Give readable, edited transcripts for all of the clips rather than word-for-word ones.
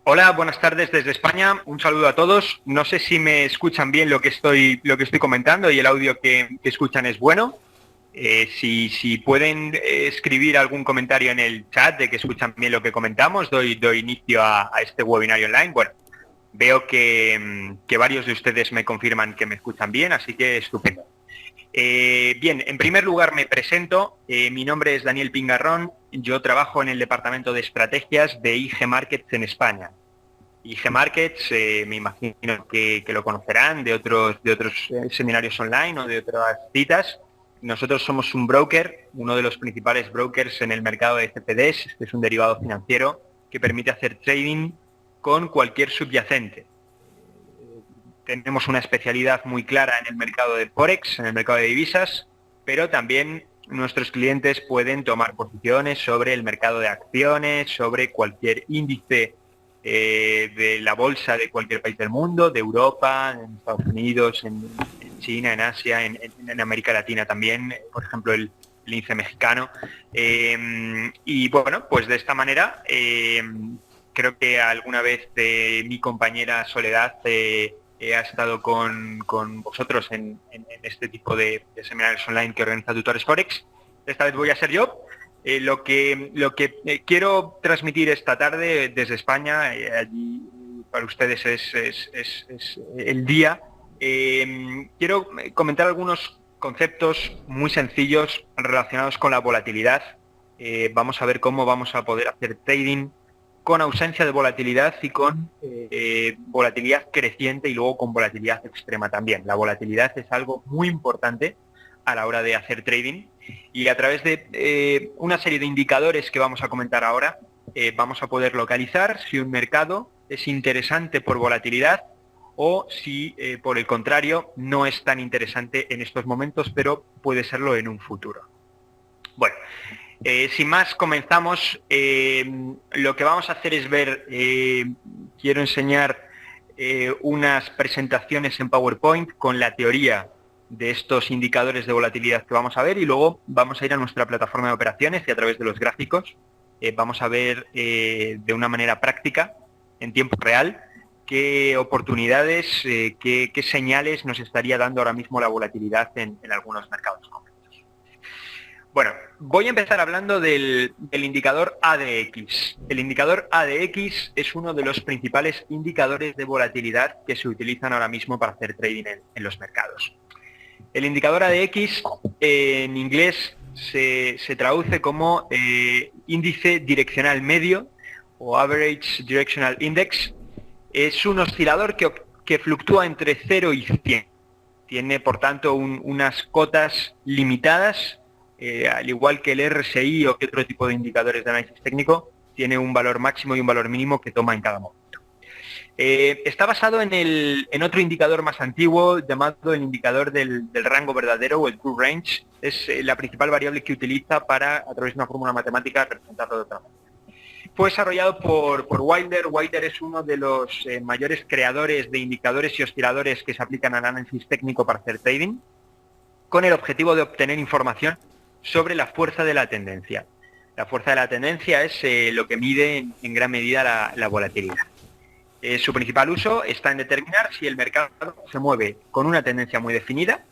Hola, buenas tardes desde España. Un saludo a todos. No sé si me escuchan bien lo que estoy comentando y el audio que escuchan es bueno. Si pueden escribir algún comentario en el chat de que escuchan bien lo que comentamos, doy inicio a este webinario online. Bueno, veo que varios de ustedes me confirman que me escuchan bien, así que estupendo. Bien, en primer lugar me presento. Mi nombre es Daniel Pingarrón. Yo trabajo en el departamento de estrategias de IG Markets en España. IG Markets, me imagino que lo conocerán de otros seminarios online o de otras citas. Nosotros somos un broker, uno de los principales brokers en el mercado de CFDs. Este es un derivado financiero que permite hacer trading con cualquier subyacente. Tenemos una especialidad muy clara en el mercado de Forex, en el mercado de divisas, pero también nuestros clientes pueden tomar posiciones sobre el mercado de acciones, sobre cualquier índice de la bolsa de cualquier país del mundo, de Europa, en Estados Unidos, en China, en Asia, en América Latina también, por ejemplo el índice mexicano. Y bueno, pues de esta manera creo que alguna vez mi compañera Soledad ha estado con vosotros en este tipo de seminarios online que organiza Tutores Forex. Esta vez voy a ser yo. Lo que quiero transmitir esta tarde desde España, allí para ustedes es el día. Quiero comentar algunos conceptos muy sencillos relacionados con la volatilidad. Vamos a ver cómo vamos a poder hacer trading con ausencia de volatilidad y con volatilidad creciente y luego con volatilidad extrema también. La volatilidad es algo muy importante a la hora de hacer trading y a través de una serie de indicadores que vamos a comentar ahora vamos a poder localizar si un mercado es interesante por volatilidad o si por el contrario no es tan interesante en estos momentos, pero puede serlo en un futuro. Bueno, sin más, comenzamos. Lo que vamos a hacer es ver, quiero enseñar unas presentaciones en PowerPoint con la teoría de estos indicadores de volatilidad que vamos a ver y luego vamos a ir a nuestra plataforma de operaciones y a través de los gráficos vamos a ver de una manera práctica, en tiempo real, qué oportunidades, qué señales nos estaría dando ahora mismo la volatilidad en algunos mercados. Bueno, voy a empezar hablando del indicador ADX. El indicador ADX es uno de los principales indicadores de volatilidad que se utilizan ahora mismo para hacer trading en los mercados. El indicador ADX en inglés se traduce como índice direccional medio o Average Directional Index. Es un oscilador que fluctúa entre 0 y 100. Tiene, por tanto, unas cotas limitadas. Al igual que el RSI o que otro tipo de indicadores de análisis técnico, tiene un valor máximo y un valor mínimo que toma en cada momento. Está basado en otro indicador más antiguo llamado el indicador del rango verdadero o el true range. Es la principal variable que utiliza para, a través de una fórmula matemática, representarlo de otra manera. Fue desarrollado por Wilder. Wilder es uno de los mayores creadores de indicadores y osciladores que se aplican al análisis técnico para hacer trading, con el objetivo de obtener información sobre la fuerza de la tendencia. La fuerza de la tendencia es lo que mide en gran medida la volatilidad. Su principal uso está en determinar si el mercado se mueve con una tendencia muy definida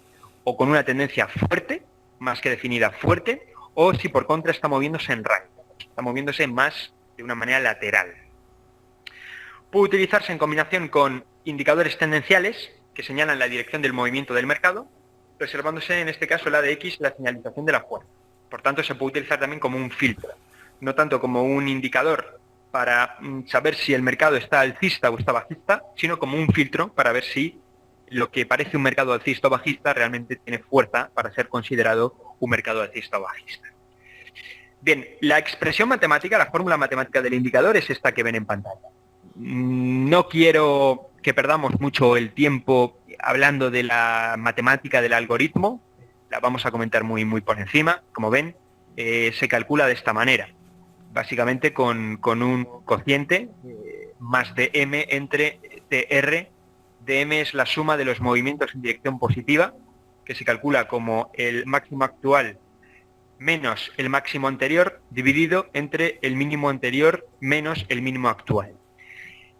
o con una tendencia fuerte, más que definida, fuerte, o si por contra está moviéndose en rango, está moviéndose más de una manera lateral. Puede utilizarse en combinación con indicadores tendenciales que señalan la dirección del movimiento del mercado, reservándose en este caso el ADX la señalización de la fuerza. Por tanto, se puede utilizar también como un filtro, no tanto como un indicador para saber si el mercado está alcista o está bajista, sino como un filtro para ver si lo que parece un mercado alcista o bajista realmente tiene fuerza para ser considerado un mercado alcista o bajista. Bien, la expresión matemática, la fórmula matemática del indicador es esta que ven en pantalla. No quiero que perdamos mucho el tiempo hablando de la matemática del algoritmo, la vamos a comentar muy por encima. Como ven, se calcula de esta manera, básicamente con un cociente más dm entre tr. dm es la suma de los movimientos en dirección positiva, que se calcula como el máximo actual menos el máximo anterior dividido entre el mínimo anterior menos el mínimo actual.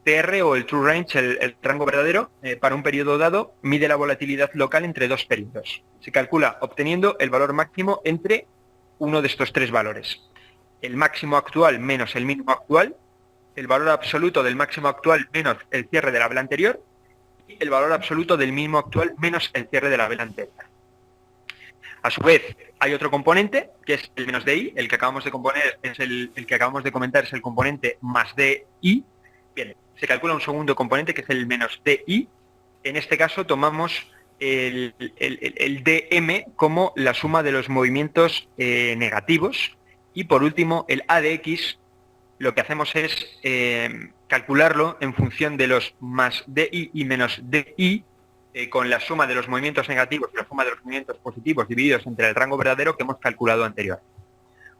TR o el True Range, el rango verdadero, para un periodo dado, mide la volatilidad local entre dos periodos. Se calcula obteniendo el valor máximo entre uno de estos tres valores. El máximo actual menos el mínimo actual, el valor absoluto del máximo actual menos el cierre de la vela anterior, y el valor absoluto del mínimo actual menos el cierre de la vela anterior. A su vez, hay otro componente, que es el menos DI, el que acabamos de componer, es el que acabamos de comentar, es el componente más DI. Bien, se calcula un segundo componente, que es el menos DI. En este caso tomamos el DM como la suma de los movimientos negativos. Y por último, el ADX, lo que hacemos es calcularlo en función de los más DI y menos DI, con la suma de los movimientos negativos y la suma de los movimientos positivos divididos entre el rango verdadero que hemos calculado anterior.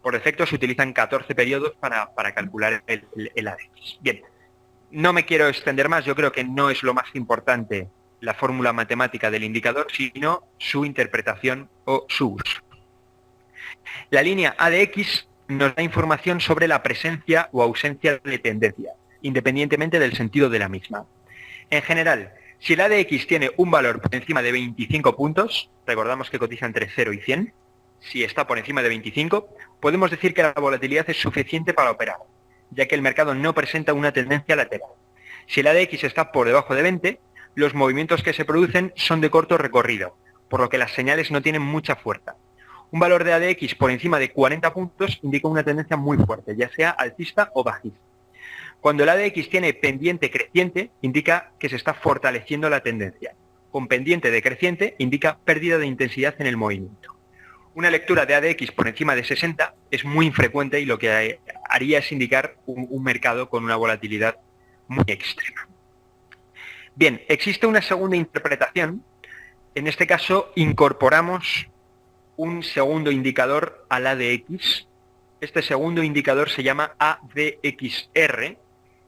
Por defecto se utilizan 14 periodos para calcular el ADX. Bien, no me quiero extender más, yo creo que no es lo más importante la fórmula matemática del indicador, sino su interpretación o su uso. La línea ADX nos da información sobre la presencia o ausencia de tendencia, independientemente del sentido de la misma. En general, si el ADX tiene un valor por encima de 25 puntos, recordamos que cotiza entre 0 y 100, si está por encima de 25, podemos decir que la volatilidad es suficiente para operar, ya que el mercado no presenta una tendencia lateral. Si el ADX está por debajo de 20, los movimientos que se producen son de corto recorrido, por lo que las señales no tienen mucha fuerza. Un valor de ADX por encima de 40 puntos indica una tendencia muy fuerte, ya sea alcista o bajista. Cuando el ADX tiene pendiente creciente, indica que se está fortaleciendo la tendencia. Con pendiente decreciente, indica pérdida de intensidad en el movimiento. Una lectura de ADX por encima de 60 es muy infrecuente y lo que haría es indicar un mercado con una volatilidad muy extrema. Bien, existe una segunda interpretación. En este caso, incorporamos un segundo indicador al ADX. Este segundo indicador se llama ADXR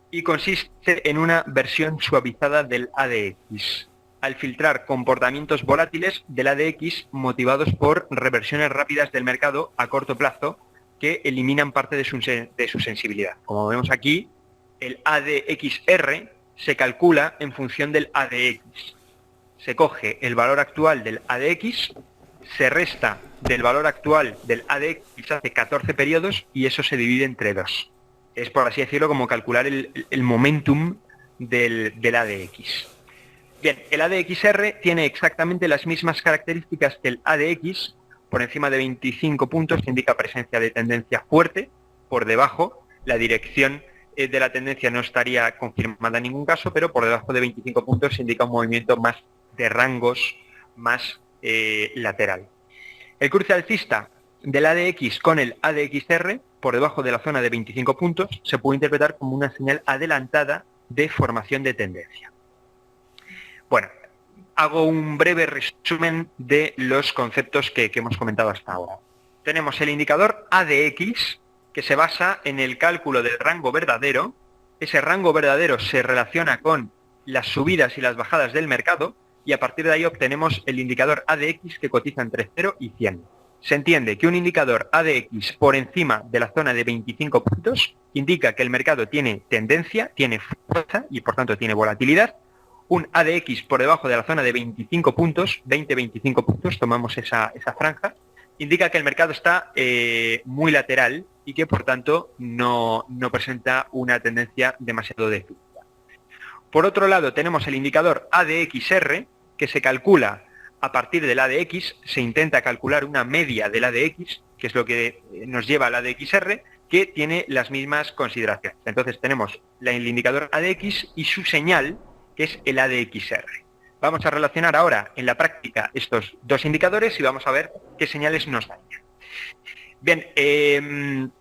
y consiste en una versión suavizada del ADX, al filtrar comportamientos volátiles del ADX motivados por reversiones rápidas del mercado a corto plazo que eliminan parte de su sensibilidad. Como vemos aquí, el ADXR se calcula en función del ADX. Se coge el valor actual del ADX, se resta del valor actual del ADX hace 14 periodos y eso se divide entre 2. Es, por así decirlo, como calcular el momentum del ADX. Bien, el ADXR tiene exactamente las mismas características que el ADX. Por encima de 25 puntos indica presencia de tendencia fuerte. Por debajo, la dirección de la tendencia no estaría confirmada en ningún caso, pero por debajo de 25 puntos indica un movimiento más de rangos, más lateral. El cruce alcista del ADX con el ADXR por debajo de la zona de 25 puntos se puede interpretar como una señal adelantada de formación de tendencia. Bueno, hago un breve resumen de los conceptos que hemos comentado hasta ahora. Tenemos el indicador ADX, que se basa en el cálculo del rango verdadero. Ese rango verdadero se relaciona con las subidas y las bajadas del mercado y a partir de ahí obtenemos el indicador ADX que cotiza entre 0 y 100. Se entiende que un indicador ADX por encima de la zona de 25 puntos indica que el mercado tiene tendencia, tiene fuerza y por tanto tiene volatilidad. Un ADX por debajo de la zona de 25 puntos, 20-25 puntos, tomamos esa franja, indica que el mercado está muy lateral y que por tanto no presenta una tendencia demasiado definida. Por otro lado tenemos el indicador ADXR, que se calcula a partir del ADX, se intenta calcular una media del ADX, que es lo que nos lleva al ADXR, que tiene las mismas consideraciones. Entonces tenemos el indicador ADX y su señal, que es el ADXR. Vamos a relacionar ahora en la práctica estos dos indicadores y vamos a ver qué señales nos dan. Bien,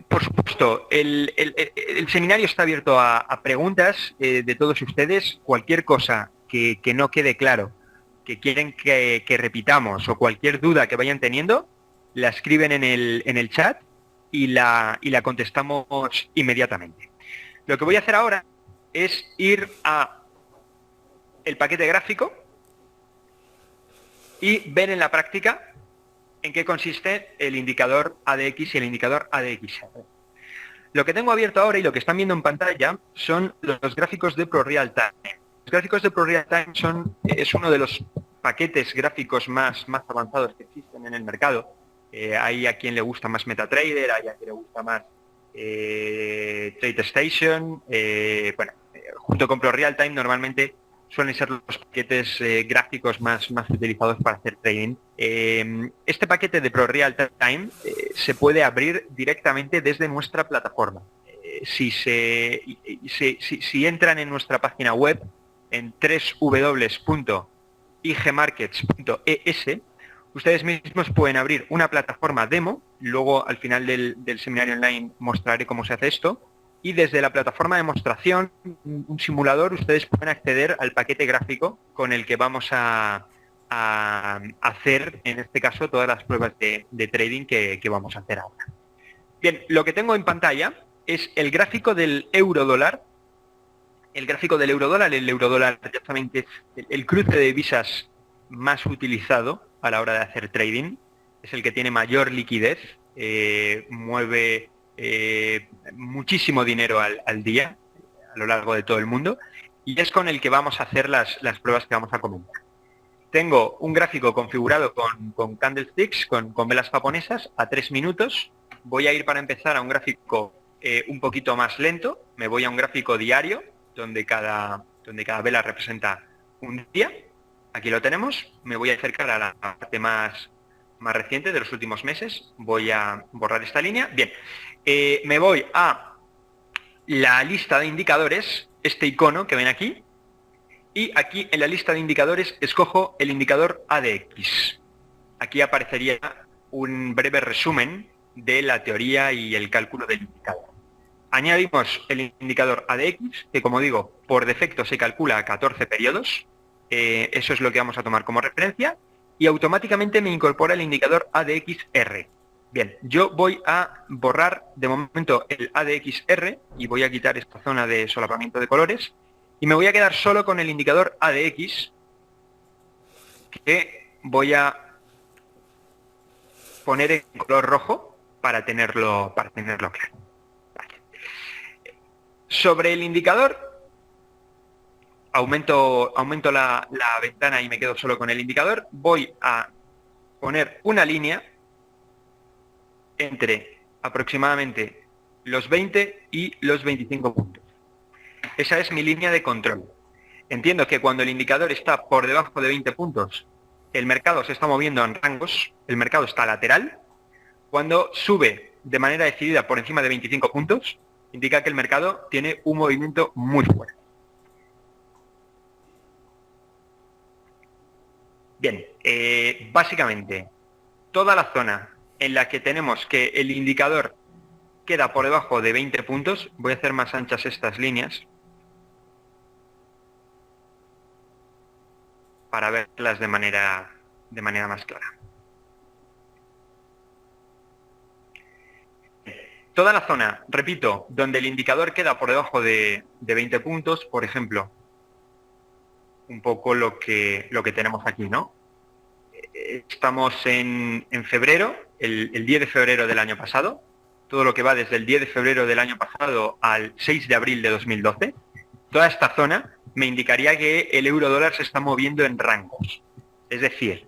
por supuesto, el seminario está abierto a preguntas de todos ustedes. Cualquier cosa que no quede claro, que quieren que repitamos o cualquier duda que vayan teniendo, la escriben en el chat y la contestamos inmediatamente. Lo que voy a hacer ahora es ir a el paquete gráfico y ver en la práctica en qué consiste el indicador ADX y el indicador ADXR. Lo que tengo abierto ahora y lo que están viendo en pantalla son los gráficos de ProRealTime. Los gráficos de ProRealTime es uno de los paquetes gráficos más avanzados que existen en el mercado. Hay a quien le gusta más MetaTrader, hay a quien le gusta más TradeStation. Junto con ProRealTime normalmente suelen ser los paquetes gráficos más utilizados para hacer trading. Este paquete de ProRealTime se puede abrir directamente desde nuestra plataforma. Si entran en nuestra página web en www.igmarkets.es, ustedes mismos pueden abrir una plataforma demo. Luego, al final del seminario online, mostraré cómo se hace esto. Y desde la plataforma de demostración, un simulador, ustedes pueden acceder al paquete gráfico con el que vamos a hacer, en este caso, todas las pruebas de trading que vamos a hacer ahora. Bien, lo que tengo en pantalla es el gráfico del euro-dólar. El gráfico del euro-dólar, ya saben que es el cruce de divisas más utilizado a la hora de hacer trading. Es el que tiene mayor liquidez, mueve muchísimo dinero al día a lo largo de todo el mundo, y es con el que vamos a hacer las pruebas que vamos a comentar. Tengo un gráfico configurado con candlesticks, con velas japonesas a 3 minutos. Voy a ir para empezar a un gráfico un poquito más lento. Me voy a un gráfico diario donde cada vela representa un día. Aquí lo tenemos. Me voy a acercar a la parte más reciente de los últimos meses. Voy a borrar esta línea. Bien, me voy a la lista de indicadores, este icono que ven aquí, y aquí en la lista de indicadores escojo el indicador ADX. Aquí aparecería un breve resumen de la teoría y el cálculo del indicador. Añadimos el indicador ADX, que como digo, por defecto se calcula a 14 periodos. Eso es lo que vamos a tomar como referencia. Y automáticamente me incorpora el indicador ADXR. Bien, yo voy a borrar de momento el ADXR y voy a quitar esta zona de solapamiento de colores y me voy a quedar solo con el indicador ADX, que voy a poner en color rojo para tenerlo claro. Vale. Sobre el indicador, aumento la ventana y me quedo solo con el indicador. Voy a poner una línea entre aproximadamente los 20 y los 25 puntos. Esa es mi línea de control. Entiendo que cuando el indicador está por debajo de 20 puntos, el mercado se está moviendo en rangos, el mercado está lateral. Cuando sube de manera decidida por encima de 25 puntos, indica que el mercado tiene un movimiento muy fuerte. Bien, básicamente, toda la zona en la que tenemos que el indicador queda por debajo de 20 puntos, voy a hacer más anchas estas líneas para verlas de manera más clara. Toda la zona, repito, donde el indicador queda por debajo de 20 puntos, por ejemplo, un poco lo que tenemos aquí, ¿no? Estamos en febrero, el 10 de febrero del año pasado, todo lo que va desde el 10 de febrero del año pasado al 6 de abril de 2012, toda esta zona me indicaría que el euro-dólar se está moviendo en rangos. Es decir,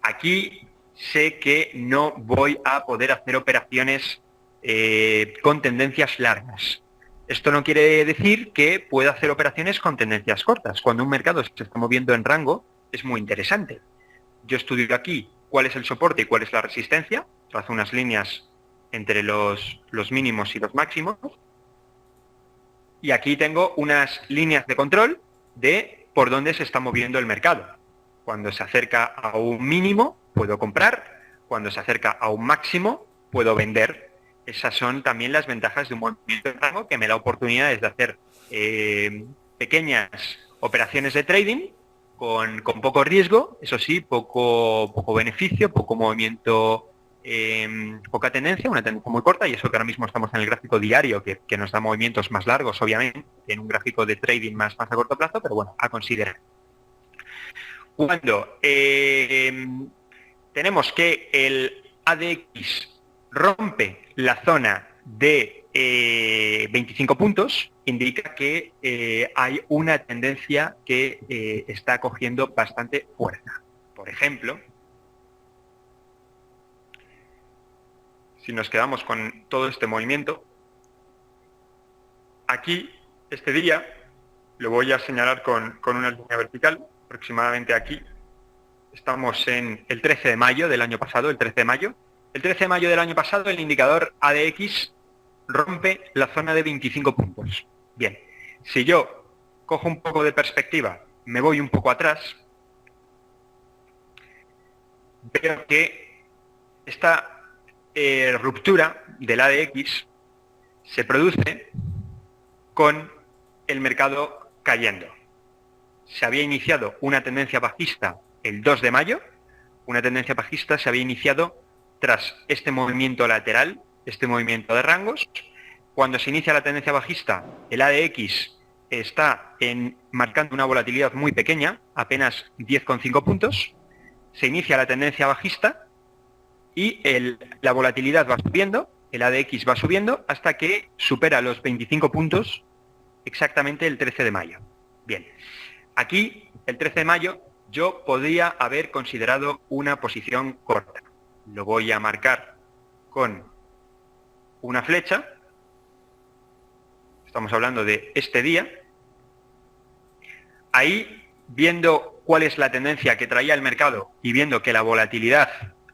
aquí sé que no voy a poder hacer operaciones con tendencias largas. Esto no quiere decir que pueda hacer operaciones con tendencias cortas. Cuando un mercado se está moviendo en rango, es muy interesante. Yo estudio aquí cuál es el soporte y cuál es la resistencia, trazo unas líneas entre los mínimos y los máximos, y aquí tengo unas líneas de control de por dónde se está moviendo el mercado. Cuando se acerca a un mínimo, puedo comprar. Cuando se acerca a un máximo, puedo vender. Esas son también las ventajas de un movimiento de rango que me da oportunidades de hacer pequeñas operaciones de trading con poco riesgo, eso sí, poco beneficio, poco movimiento, poca tendencia, una tendencia muy corta, y eso que ahora mismo estamos en el gráfico diario, que nos da movimientos más largos, obviamente, en un gráfico de trading más a corto plazo, pero bueno, a considerar. Cuando tenemos que el ADX rompe la zona de 25 puntos indica que hay una tendencia que está cogiendo bastante fuerza. Por ejemplo, si nos quedamos con todo este movimiento, aquí, este día, lo voy a señalar con una línea vertical, aproximadamente aquí. Estamos en el 13 de mayo del año pasado, el 13 de mayo. El 13 de mayo del año pasado el indicador ADX rompe la zona de 25 puntos. Bien, si yo cojo un poco de perspectiva, me voy un poco atrás, veo que esta ruptura del ADX se produce con el mercado cayendo. Se había iniciado una tendencia bajista el 2 de mayo, una tendencia bajista se había iniciado tras este movimiento lateral, este movimiento de rangos. Cuando se inicia la tendencia bajista, el ADX está marcando una volatilidad muy pequeña, apenas 10,5 puntos. Se inicia la tendencia bajista y la volatilidad va subiendo, el ADX va subiendo hasta que supera los 25 puntos exactamente el 13 de mayo. Bien, aquí, el 13 de mayo, yo podría haber considerado una posición corta. Lo voy a marcar con una flecha. Estamos hablando de este día. Ahí, viendo cuál es la tendencia que traía el mercado y viendo que la volatilidad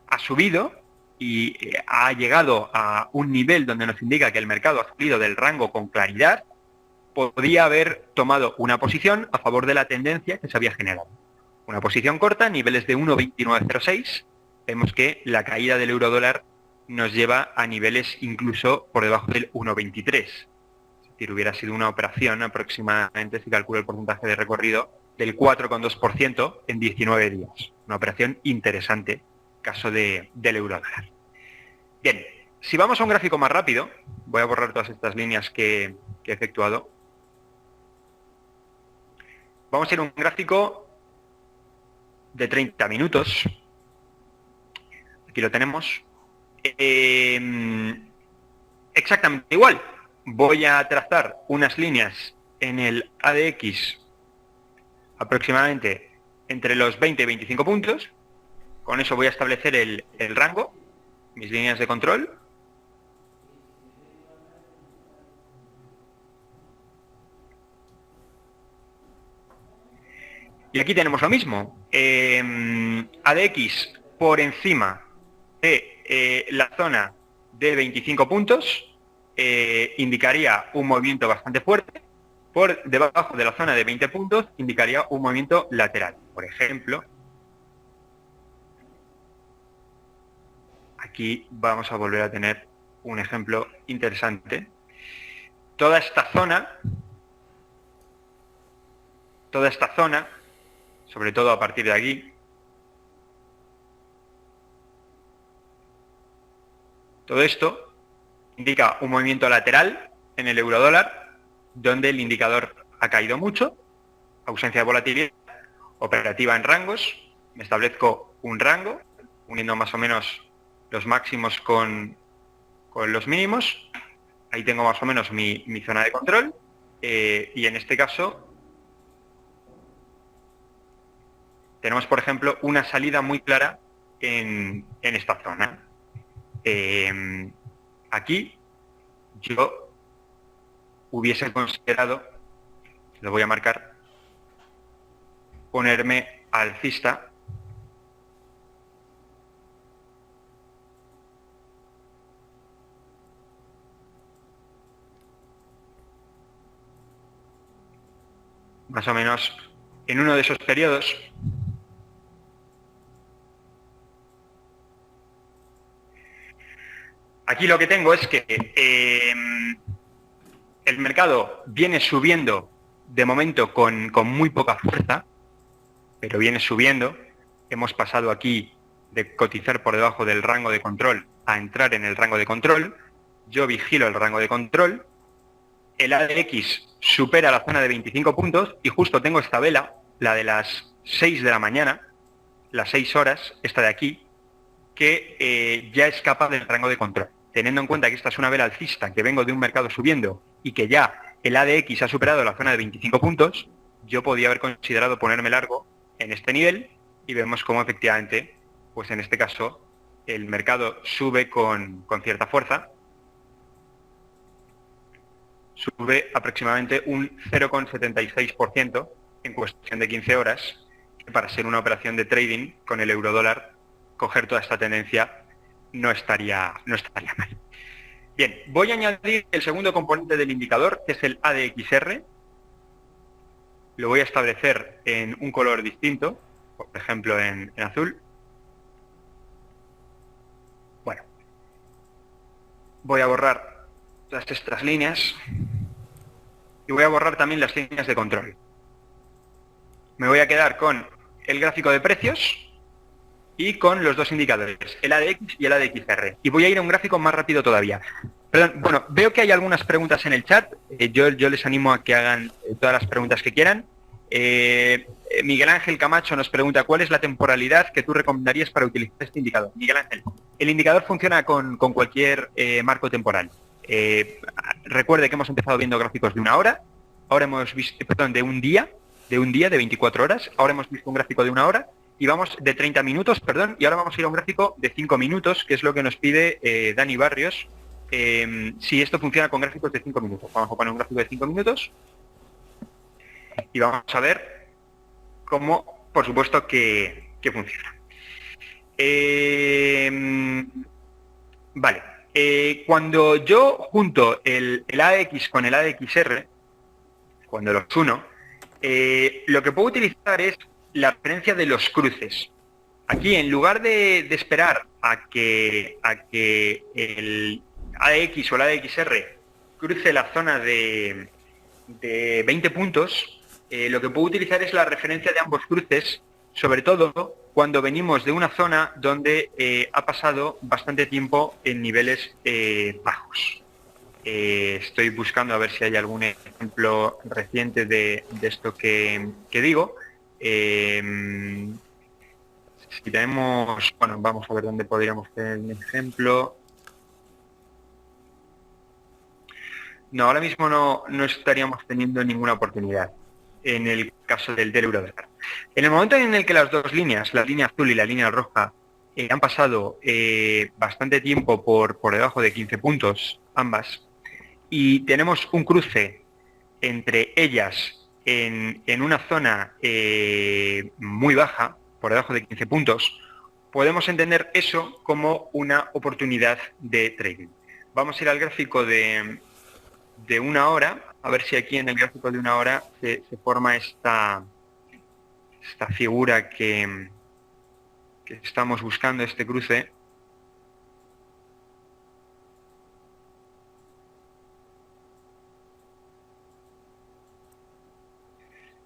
ha subido y ha llegado a un nivel donde nos indica que el mercado ha salido del rango con claridad, podría haber tomado una posición a favor de la tendencia que se había generado. Una posición corta, niveles de 1,2906. Vemos que la caída del euro dólar nos lleva a niveles incluso por debajo del 1,23. Es decir, hubiera sido una operación aproximadamente, si calculo el porcentaje de recorrido, del 4,2% en 19 días. Una operación interesante, caso del euro dólar. Bien, si vamos a un gráfico más rápido, voy a borrar todas estas líneas que he efectuado. Vamos a ir a un gráfico de 30 minutos. Aquí lo tenemos. Exactamente igual. Voy a trazar unas líneas en el ADX aproximadamente entre los 20 y 25 puntos. Con eso voy a establecer el rango, mis líneas de control. Y aquí tenemos lo mismo. ADX por encima de la zona de 25 puntos indicaría un movimiento bastante fuerte. Por debajo de la zona de 20 puntos indicaría un movimiento lateral. Por ejemplo, aquí vamos a volver a tener un ejemplo interesante. Toda esta zona, sobre todo a partir de aquí, todo esto indica un movimiento lateral en el euro dólar, donde el indicador ha caído mucho, ausencia de volatilidad, operativa en rangos, me establezco un rango, uniendo más o menos los máximos con los mínimos, ahí tengo más o menos mi zona de control, y en este caso tenemos, por ejemplo, una salida muy clara en esta zona. Aquí yo hubiese considerado, lo voy a marcar, ponerme alcista más o menos en uno de esos periodos. Aquí lo que tengo es que el mercado viene subiendo de momento con muy poca fuerza, pero viene subiendo. Hemos pasado aquí de cotizar por debajo del rango de control a entrar en el rango de control. Yo vigilo el rango de control. El ADX supera la zona de 25 puntos y justo tengo esta vela, la de las 6 de la mañana, las 6 horas, esta de aquí, que ya escapa del rango de control. teniendo en cuenta que esta es una vela alcista, que vengo de un mercado subiendo y que ya el ADX ha superado la zona de 25 puntos, yo podía haber considerado ponerme largo en este nivel y vemos cómo efectivamente, pues en este caso, el mercado sube con cierta fuerza, sube aproximadamente un 0,76% en cuestión de 15 horas, que para ser una operación de trading con el euro-dólar, coger toda esta tendencia no estaría mal. Bien, voy a añadir el segundo componente del indicador, que es el ADXR. Lo voy a establecer en un color distinto, por ejemplo en azul. Bueno, voy a borrar todas estas líneas y voy a borrar también las líneas de control. Me voy a quedar con el gráfico de precios y con los dos indicadores, el ADX y el ADXR. Y voy a ir a un gráfico más rápido todavía. Perdón, bueno, veo que hay algunas preguntas en el chat. Yo les animo a que hagan todas las preguntas que quieran. Miguel Ángel Camacho nos pregunta, ¿cuál es la temporalidad que tú recomendarías para utilizar este indicador? Miguel Ángel, el indicador funciona con cualquier marco temporal. Recuerde que hemos empezado viendo gráficos de una hora, ahora hemos visto, perdón, de un día, de 24 horas, ahora hemos visto un gráfico de una hora, y vamos de 30 minutos, perdón, y ahora vamos a ir a un gráfico de 5 minutos, que es lo que nos pide Dani Barrios, si esto funciona con gráficos de 5 minutos. Vamos a poner un gráfico de 5 minutos y vamos a ver cómo, por supuesto, que funciona. Vale, cuando yo junto el AX con el ADXR, cuando los uno, lo que puedo utilizar es la referencia de los cruces. Aquí, en lugar de esperar a que el ADX o el ADXR cruce la zona de 20 puntos, lo que puedo utilizar es la referencia de ambos cruces, sobre todo cuando venimos de una zona donde ha pasado bastante tiempo en niveles bajos. Estoy buscando a ver si hay algún ejemplo reciente de esto que digo. Si tenemos, bueno, vamos a ver dónde podríamos tener un ejemplo. No, ahora mismo no estaríamos teniendo ninguna oportunidad en el caso del euro-dólar. En el momento en el que las dos líneas, la línea azul y la línea roja, han pasado bastante tiempo por debajo de 15 puntos, ambas, y tenemos un cruce entre ellas en una zona muy baja, por debajo de 15 puntos, podemos entender eso como una oportunidad de trading. Vamos a ir al gráfico de una hora, a ver si aquí en el gráfico de una hora se forma esta figura que estamos buscando, este cruce.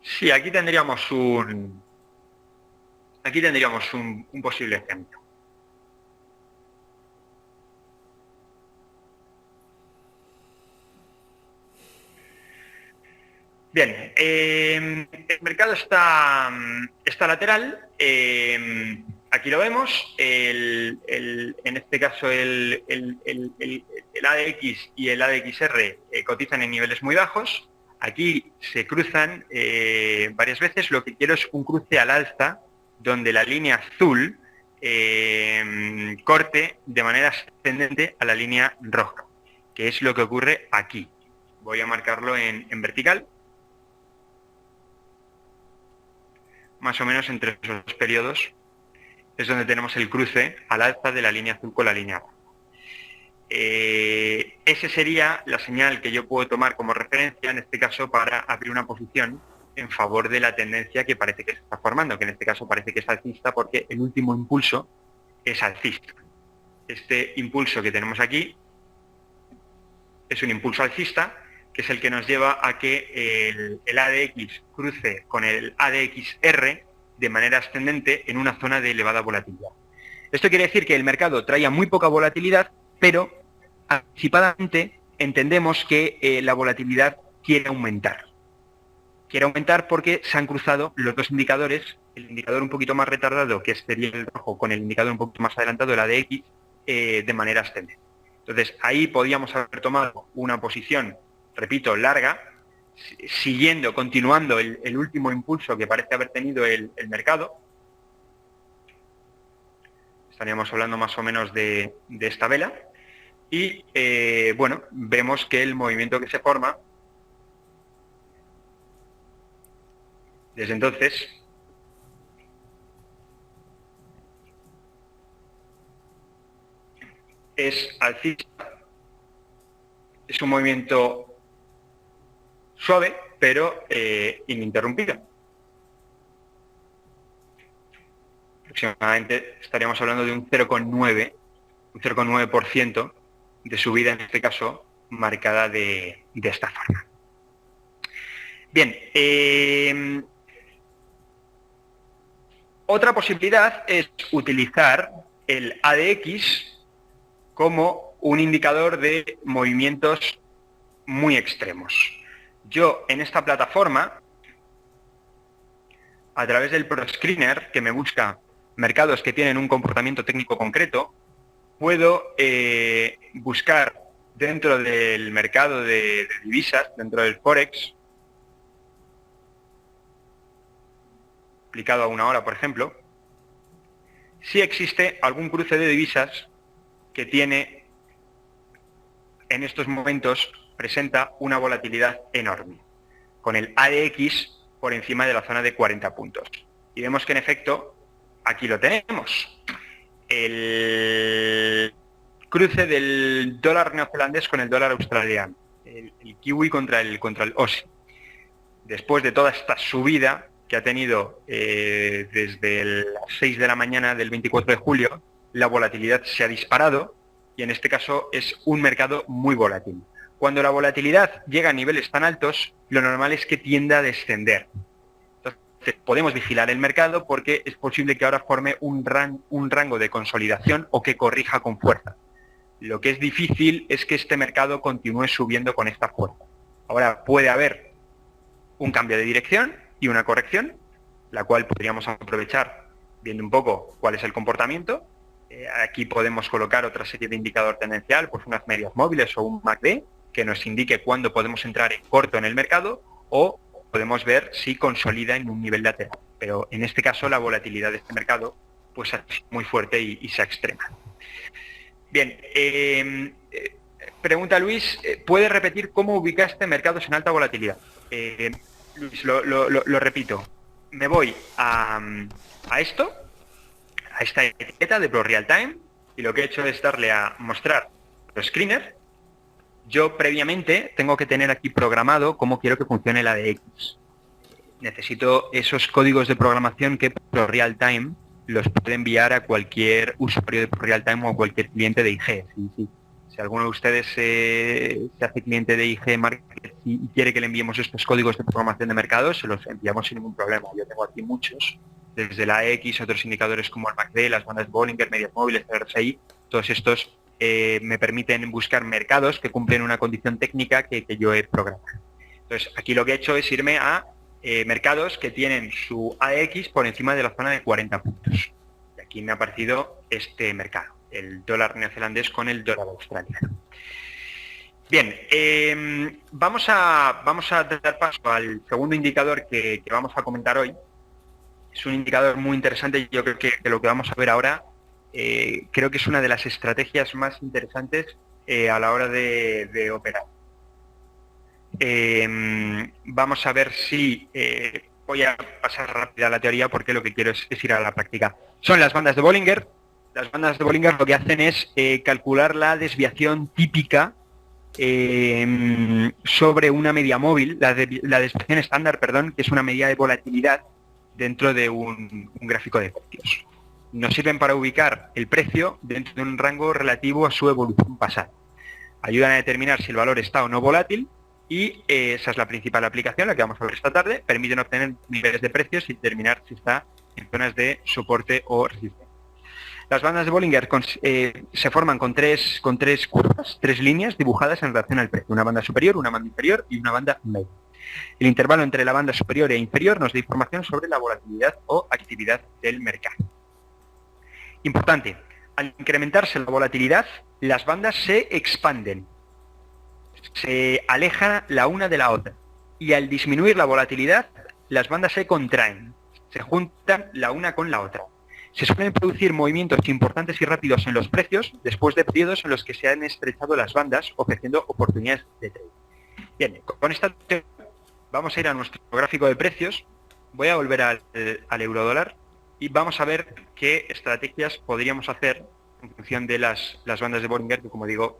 Sí, aquí tendríamos un posible ejemplo. Bien, el mercado está lateral, aquí lo vemos, en este caso el ADX y el ADXR cotizan en niveles muy bajos, aquí se cruzan varias veces, lo que quiero es un cruce al alza, donde la línea azul corte de manera ascendente a la línea roja, que es lo que ocurre aquí. Voy a marcarlo en vertical. Más o menos entre esos dos periodos es donde tenemos el cruce al alza de la línea azul con la línea roja. Esa sería la señal que yo puedo tomar como referencia, en este caso, para abrir una posición en favor de la tendencia que parece que se está formando, que en este caso parece que es alcista porque el último impulso es alcista. Este impulso que tenemos aquí es un impulso alcista, que es el que nos lleva a que el ADX cruce con el ADXR de manera ascendente en una zona de elevada volatilidad. Esto quiere decir que el mercado traía muy poca volatilidad, pero anticipadamente entendemos que la volatilidad quiere aumentar. Quiere aumentar porque se han cruzado los dos indicadores, el indicador un poquito más retardado, que sería el rojo, con el indicador un poquito más adelantado, el ADX, de manera ascendente. Entonces, ahí podíamos haber tomado una posición, repito, larga, siguiendo, continuando el último impulso que parece haber tenido el mercado. Estaríamos hablando más o menos de esta vela. Y, bueno, vemos que el movimiento que se forma desde entonces es alcista. Es un movimiento suave, pero ininterrumpido. Aproximadamente estaríamos hablando de un 0,9% de subida, en este caso, marcada de esta forma. Bien, otra posibilidad es utilizar el ADX como un indicador de movimientos muy extremos. Yo en esta plataforma, a través del ProScreener, que me busca mercados que tienen un comportamiento técnico concreto, puedo buscar dentro del mercado de divisas, dentro del Forex, aplicado a una hora, por ejemplo, si existe algún cruce de divisas que tiene, en estos momentos, presenta una volatilidad enorme, con el ADX por encima de la zona de 40 puntos. Y vemos que, en efecto, aquí lo tenemos. El cruce del dólar neozelandés con el dólar australiano, el kiwi contra el aussie. Después de toda esta subida que ha tenido desde las 6 de la mañana del 24 de julio, la volatilidad se ha disparado y en este caso es un mercado muy volátil. Cuando la volatilidad llega a niveles tan altos, lo normal es que tienda a descender. Entonces, podemos vigilar el mercado porque es posible que ahora forme un rango de consolidación o que corrija con fuerza. Lo que es difícil es que este mercado continúe subiendo con esta fuerza. Ahora puede haber un cambio de dirección y una corrección, la cual podríamos aprovechar viendo un poco cuál es el comportamiento. Aquí podemos colocar otra serie de indicador tendencial, pues unas medias móviles o un MACD, que nos indique cuándo podemos entrar en corto en el mercado, o podemos ver si consolida en un nivel lateral. Pero en este caso la volatilidad de este mercado pues es muy fuerte y se extrema. Bien, pregunta Luis, ¿puede repetir cómo ubicaste mercados en alta volatilidad? Luis, lo repito. Me voy a esto, a esta etiqueta de Pro Real Time, y lo que he hecho es darle a mostrar los screener. Yo previamente tengo que tener aquí programado cómo quiero que funcione la ADX. Necesito esos códigos de programación que Pro Real Time los puede enviar a cualquier usuario de Pro Real Time o a cualquier cliente de IG. Si alguno de ustedes se hace cliente de IG Market y quiere que le enviemos estos códigos de programación de mercados, se los enviamos sin ningún problema. Yo tengo aquí muchos, desde la AX, otros indicadores como el MACD, las bandas de Bollinger, medias móviles, el RSI, todos estos me permiten buscar mercados que cumplen una condición técnica que yo he programado. Entonces, aquí lo que he hecho es irme a mercados que tienen su AX por encima de la zona de 40 puntos. Y aquí me ha aparecido este mercado, el dólar neozelandés con el dólar australiano. Bien, vamos a dar paso al segundo indicador que vamos a comentar hoy. Es un indicador muy interesante. Yo creo que lo que vamos a ver ahora creo que es una de las estrategias más interesantes a la hora de operar. Vamos a ver si voy a pasar rápida a la teoría porque lo que quiero es ir a la práctica. Son las bandas de Bollinger. Las bandas de Bollinger lo que hacen es calcular la desviación típica sobre una media móvil, la desviación estándar, perdón, que es una medida de volatilidad dentro de un gráfico de precios. Nos sirven para ubicar el precio dentro de un rango relativo a su evolución pasada. Ayudan a determinar si el valor está o no volátil y esa es la principal aplicación, la que vamos a ver esta tarde. Permiten obtener niveles de precios y determinar si está en zonas de soporte o resistencia. Las bandas de Bollinger se forman con tres curvas, tres líneas dibujadas en relación al precio. Una banda superior, una banda inferior y una banda media. El intervalo entre la banda superior e inferior nos da información sobre la volatilidad o actividad del mercado. Importante, Al incrementarse la volatilidad, las bandas se expanden, se alejan la una de la otra. Y al disminuir la volatilidad, las bandas se contraen, se juntan la una con la otra. Se suelen producir movimientos importantes y rápidos en los precios después de periodos en los que se han estrechado las bandas, ofreciendo oportunidades de trade. Bien, con esta vamos a ir a nuestro gráfico de precios. Voy a volver al euro dólar y vamos a ver qué estrategias podríamos hacer en función de las bandas de Bollinger, que, como digo,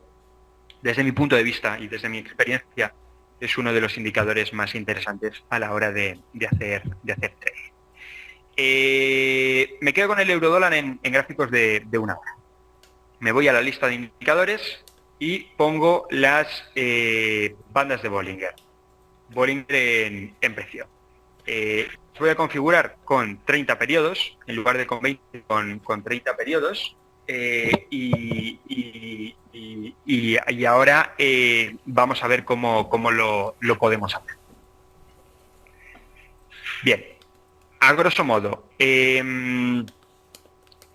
desde mi punto de vista y desde mi experiencia, es uno de los indicadores más interesantes a la hora de hacer trade. Me quedo con el euro dólar en gráficos de una hora. Me voy a la lista de indicadores y pongo las bandas de Bollinger. Bollinger en precio. Voy a configurar con 30 periodos, en lugar de con 20, con 30 periodos. Y ahora vamos a ver cómo lo podemos hacer. Bien, a grosso modo,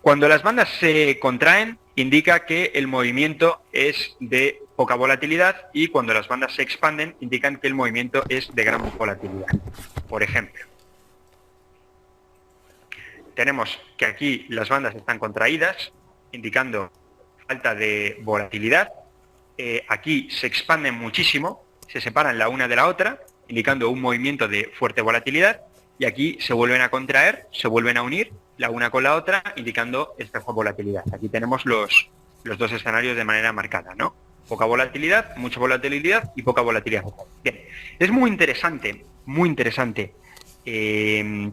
cuando las bandas se contraen, indica que el movimiento es de poca volatilidad, y cuando las bandas se expanden, indican que el movimiento es de gran volatilidad. Por ejemplo, tenemos que aquí las bandas están contraídas, indicando falta de volatilidad. Aquí se expanden muchísimo, se separan la una de la otra, indicando un movimiento de fuerte volatilidad, y aquí se vuelven a contraer, se vuelven a unir la una con la otra, indicando esta volatilidad. Aquí tenemos los dos escenarios de manera marcada, ¿no? Poca volatilidad, mucha volatilidad y poca volatilidad. Bien, es muy interesante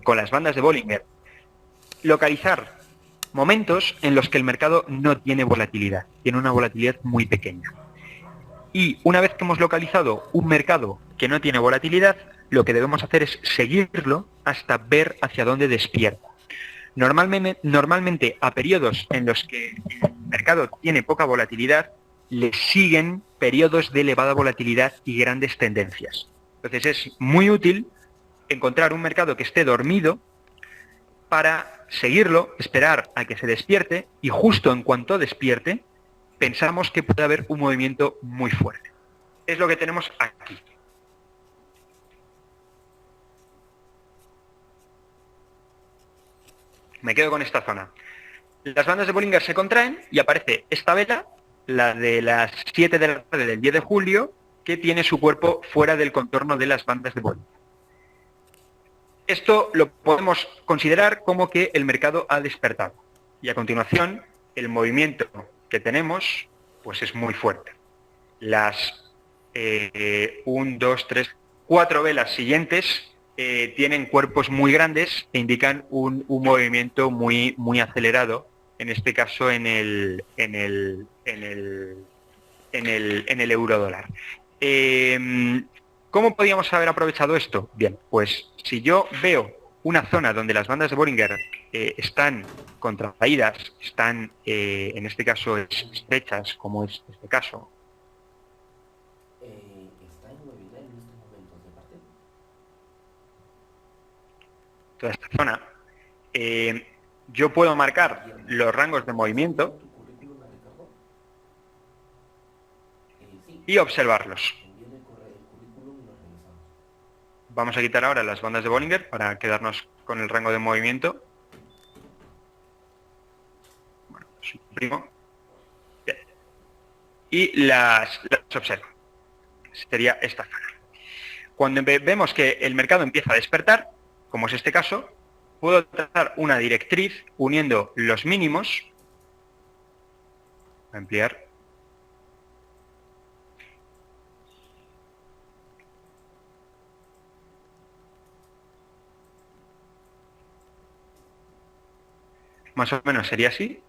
con las bandas de Bollinger localizar momentos en los que el mercado no tiene volatilidad, tiene una volatilidad muy pequeña. Y una vez que hemos localizado un mercado que no tiene volatilidad, lo que debemos hacer es seguirlo hasta ver hacia dónde despierta. Normalmente a periodos en los que el mercado tiene poca volatilidad, le siguen periodos de elevada volatilidad y grandes tendencias. Entonces es muy útil encontrar un mercado que esté dormido para seguirlo, esperar a que se despierte, y justo en cuanto despierte, pensamos que puede haber un movimiento muy fuerte. Es lo que tenemos aquí. Me quedo con esta zona. Las bandas de Bollinger se contraen y aparece esta vela, la de las 7 de la tarde del 10 de julio, que tiene su cuerpo fuera del contorno de las bandas de Bollinger. Esto lo podemos considerar como que el mercado ha despertado. Y a continuación, el movimiento que tenemos pues es muy fuerte. Las 1, 2, 3, 4 velas siguientes tienen cuerpos muy grandes e indican un movimiento muy acelerado, en este caso en el euro dólar. ¿Cómo podríamos haber aprovechado esto? Bien, pues si yo veo una zona donde las bandas de Bollinger están contraídas, están en este caso estrechas, como es este caso. ¿Está en webinar en estos momentos de parte? Toda esta zona, yo puedo marcar los rangos de movimiento ¿Tu currículum a Ricardo? Sí. y observarlos. Envíale el currículum y lo revisamos. Vamos a quitar ahora las bandas de Bollinger para quedarnos con el rango de movimiento. Bueno, suprimo. Bien. Y las observo. Sería esta zona. Cuando vemos que el mercado empieza a despertar, como es este caso, puedo trazar una directriz uniendo los mínimos. Voy a ampliar. Más o menos sería así.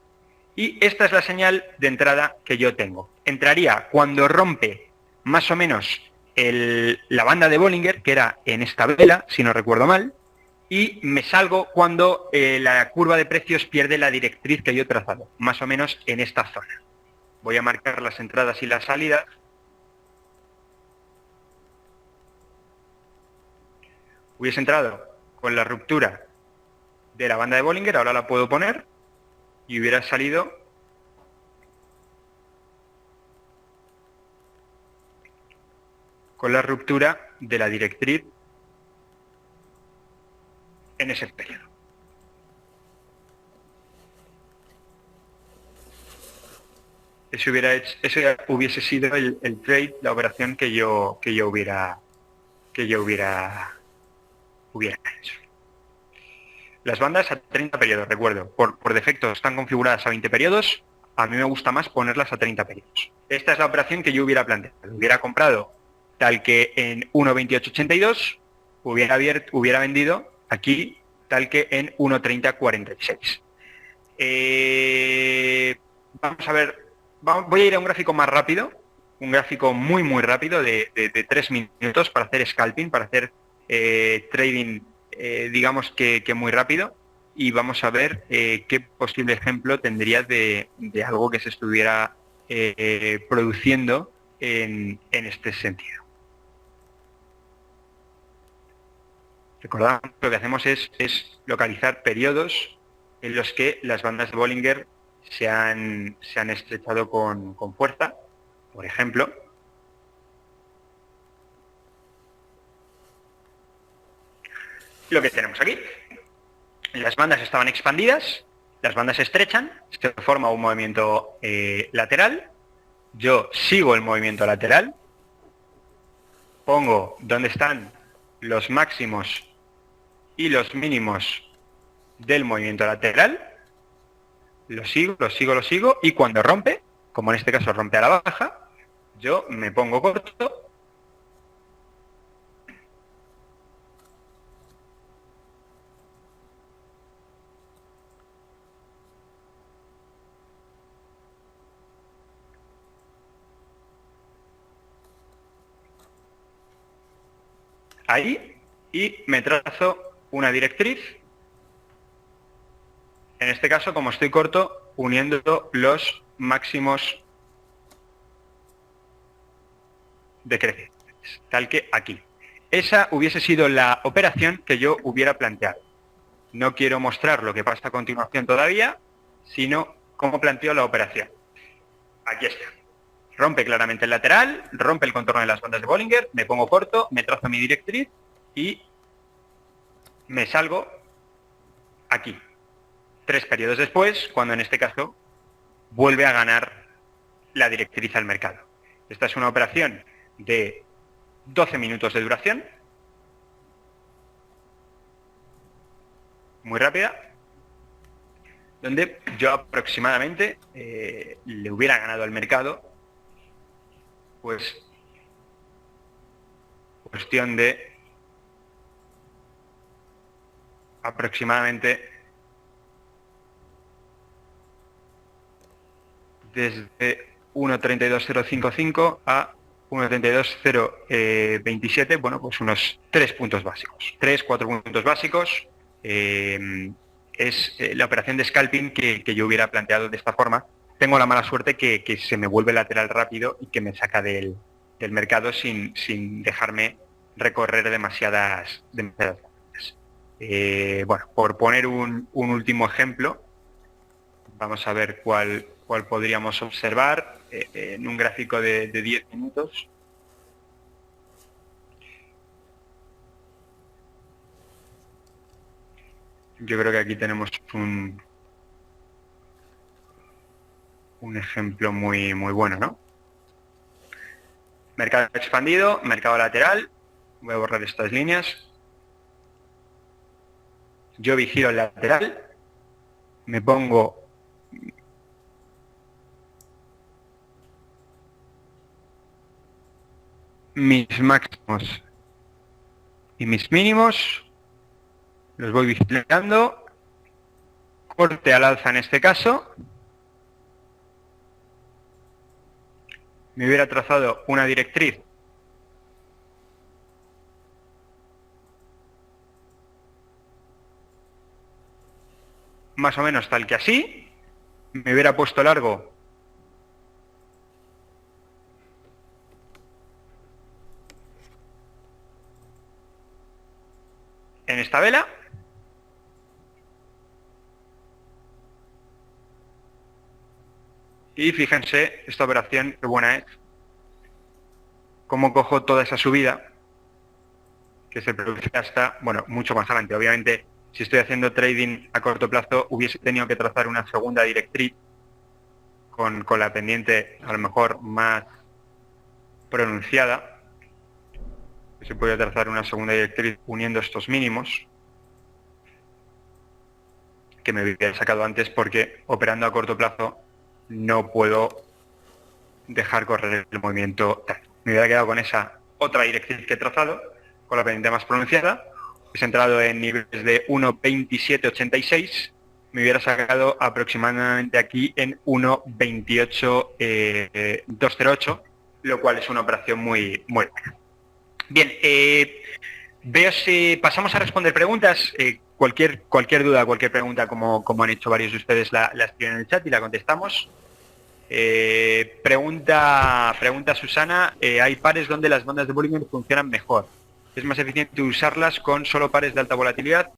Y esta es la señal de entrada que yo tengo. Entraría cuando rompe más o menos la banda de Bollinger, que era en esta vela, si no recuerdo mal, y me salgo cuando la curva de precios pierde la directriz que yo he trazado, más o menos en esta zona. Voy a marcar las entradas y las salidas. Hubiese entrado con la ruptura de la banda de Bollinger, ahora la puedo poner, y hubiera salido con la ruptura de la directriz en ese periodo. Eso ya hubiese sido el trade, la operación que yo hubiera hecho. Las bandas a 30 periodos, recuerdo, por defecto están configuradas a 20 periodos, a mí me gusta más ponerlas a 30 periodos. Esta es la operación que yo hubiera planteado. Hubiera comprado tal que en 1.2882, hubiera vendido aquí tal que en 1.3046. Vamos a ver, voy a ir a un gráfico más rápido, un gráfico muy rápido de 3 minutos para hacer scalping, para hacer trading, digamos que muy rápido, y vamos a ver qué posible ejemplo tendría de algo que se estuviera produciendo en este sentido. Recordad, lo que hacemos es localizar periodos en los que las bandas de Bollinger se han estrechado con fuerza. Por ejemplo, lo que tenemos aquí. Las bandas estaban expandidas, las bandas se estrechan, se forma un movimiento lateral. Yo sigo el movimiento lateral, pongo donde están los máximos y los mínimos del movimiento lateral, lo sigo, y cuando rompe, como en este caso rompe a la baja, yo me pongo corto ahí y me trazo una directriz. En este caso, como estoy corto, uniendo los máximos decrecientes, tal que aquí. Esa hubiese sido la operación que yo hubiera planteado. No quiero mostrar lo que pasa a continuación todavía, sino cómo planteo la operación. Aquí está. Rompe claramente el lateral, rompe el contorno de las bandas de Bollinger, me pongo corto, me trazo mi directriz y me salgo aquí. 3 periodos después, cuando en este caso vuelve a ganar la directriz al mercado. Esta es una operación de 12 minutos de duración, muy rápida, donde yo aproximadamente le hubiera ganado al mercado, pues, cuestión de aproximadamente desde 1.32055 a 1.32027, bueno, pues unos 3 puntos básicos. 3-4 puntos básicos es la operación de scalping que yo hubiera planteado de esta forma. Tengo la mala suerte que se me vuelve lateral rápido y que me saca del mercado sin dejarme recorrer demasiadas ganancias. Bueno, por poner un último ejemplo, vamos a ver cuál podríamos observar en un gráfico de 10 minutos. Yo creo que aquí tenemos un ejemplo muy bueno, ¿no? Mercado expandido, mercado lateral. Voy a borrar estas líneas. Yo vigilo el lateral, me pongo mis máximos y mis mínimos, los voy vigilando, corte al alza en este caso, me hubiera trazado una directriz más o menos tal que así, me hubiera puesto largo en esta vela, y fíjense esta operación qué buena es. ¿Cómo cojo toda esa subida que se produce hasta, bueno, mucho más adelante? Obviamente, si estoy haciendo trading a corto plazo, hubiese tenido que trazar una segunda directriz con la pendiente a lo mejor más pronunciada. Se puede trazar una segunda directriz uniendo estos mínimos que me hubiera sacado antes, porque operando a corto plazo no puedo dejar correr el movimiento. Me hubiera quedado con esa otra directriz que he trazado, con la pendiente más pronunciada. He entrado en niveles de 1.2786, me hubiera sacado aproximadamente aquí en 1.28.208, lo cual es una operación muy buena. Bien, veo si pasamos a responder preguntas. Cualquier duda, cualquier pregunta, como han hecho varios de ustedes, la escriben en el chat y la contestamos. Pregunta Susana, ¿hay pares donde las bandas de Bollinger funcionan mejor? ¿Es más eficiente usarlas con solo pares de alta volatilidad